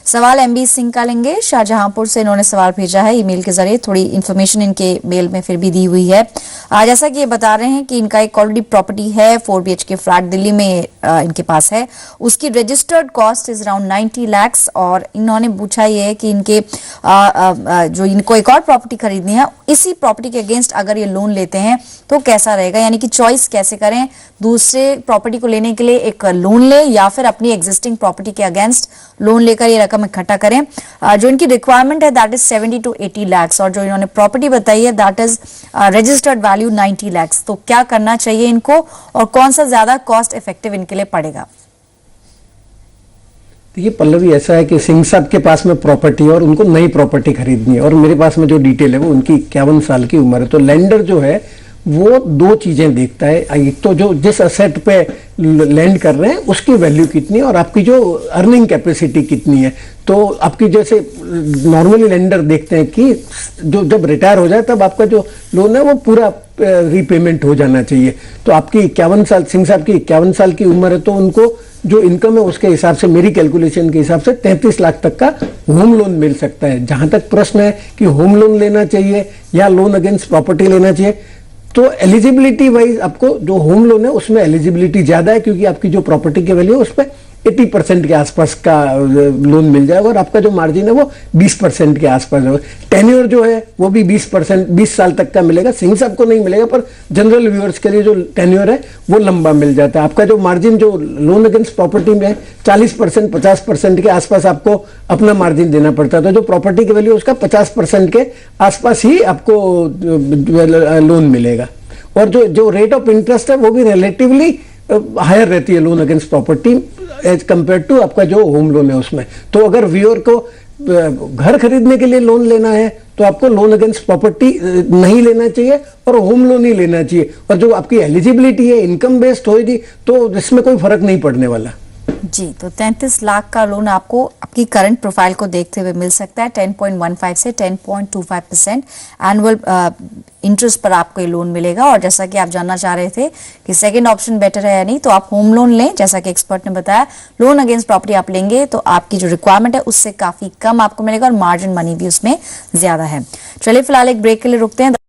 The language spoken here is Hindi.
सवाल एमबी सिंह का लेंगे, शाहजहांपुर से इन्होंने सवाल भेजा है ईमेल के जरिए। थोड़ी इन्फॉर्मेशन इनके मेल में फिर भी दी हुई है। जैसा कि ये बता रहे हैं कि इनका एक ऑलरेडी प्रॉपर्टी है, 4 BHK फ्लैट दिल्ली में इनके पास है। उसकी registered cost is around 90 lakhs और इन्होंने पूछा ये है कि इनके जो इनको एक और प्रॉपर्टी खरीदनी है, इसी प्रॉपर्टी के अगेंस्ट अगर ये लोन लेते हैं तो कैसा रहेगा, यानी कि चॉइस कैसे करें, दूसरे प्रॉपर्टी को लेने के लिए एक लोन ले या फिर अपनी एग्जिस्टिंग प्रॉपर्टी के अगेंस्ट लोन लेकर ये रकम इकट्ठा करें। जो इनकी रिक्वायरमेंट है दैट इज 70 to 80 lakhs और जो इन्होंने प्रॉपर्टी बताई है that is registered value 90 lakhs। तो क्या करना चाहिए इनको और कौन सा ज्यादा कॉस्ट इफेक्टिव इनके लिए पड़ेगा? देखिए पल्लवी, ऐसा है कि सिंह साहब के पास में प्रॉपर्टी है और उनको नई प्रॉपर्टी खरीदनी है और मेरे पास में जो डिटेल है वो उनकी 51 साल की उम्र है। तो लेंडर जो है वो दो चीजें देखता है, एक तो जो जिस असेट पे लैंड कर रहे हैं उसकी वैल्यू कितनी है और आपकी जो अर्निंग कैपेसिटी कितनी है। तो आपकी जैसे नॉर्मली लेंडर देखते हैं कि जो जब रिटायर हो जाए तब आपका जो लोन है वो पूरा रीपेमेंट हो जाना चाहिए। तो आपकी 51 साल, सिंह साहब की 51 साल की उम्र है, तो उनको जो इनकम है उसके हिसाब से, मेरी कैलकुलेशन के हिसाब से 33 लाख तक का होम लोन मिल सकता है। जहां तक प्रश्न है कि होम लोन लेना चाहिए या लोन अगेंस्ट प्रॉपर्टी लेना चाहिए, तो एलिजिबिलिटी वाइज आपको जो होम लोन है उसमें एलिजिबिलिटी ज्यादा है क्योंकि आपकी जो प्रॉपर्टी की वैल्यू है उस पर 80% के आसपास का लोन मिल जाएगा और आपका जो मार्जिन है वो 20% के आसपास होगा। टेन्योर जो है वो भी 20%, 20 साल तक का मिलेगा। सिंह साहब को नहीं मिलेगा पर जनरल व्यूअर्स के लिए जो टेन्योर है वो लंबा मिल जाता है। आपका जो मार्जिन जो लोन अगेंस्ट प्रॉपर्टी में है 40%, 50% के आसपास आपको अपना मार्जिन देना पड़ता है। तो जो प्रॉपर्टी की वैल्यू उसका 50% के आसपास ही आपको लोन मिलेगा और जो रेट ऑफ इंटरेस्ट है वो भी रिलेटिवली हायर रहती है loan against property as compare to आपका जो होम लोन है उसमें। तो अगर व्यूअर को घर खरीदने के लिए लोन लेना है तो आपको लोन अगेंस्ट प्रॉपर्टी नहीं लेना चाहिए और होम लोन ही लेना चाहिए। और जो आपकी एलिजिबिलिटी है इनकम बेस्ड होगी तो इसमें कोई फर्क नहीं पड़ने वाला। जी, तो 33 लाख का लोन आपको आपकी करंट प्रोफाइल को देखते हुए मिल सकता है। 10.15 से 10.25% एनुअल इंटरेस्ट पर आपको ये लोन मिलेगा। और जैसा कि आप जानना चाह रहे थे कि सेकंड ऑप्शन बेटर है या नहीं, तो आप होम लोन लें। जैसा कि एक्सपर्ट ने बताया, लोन अगेंस्ट प्रॉपर्टी आप लेंगे तो आपकी जो रिक्वायरमेंट है उससे काफी कम आपको मिलेगा और मार्जिन मनी भी उसमें ज्यादा है। चलिए फिलहाल एक ब्रेक के लिए रुकते हैं।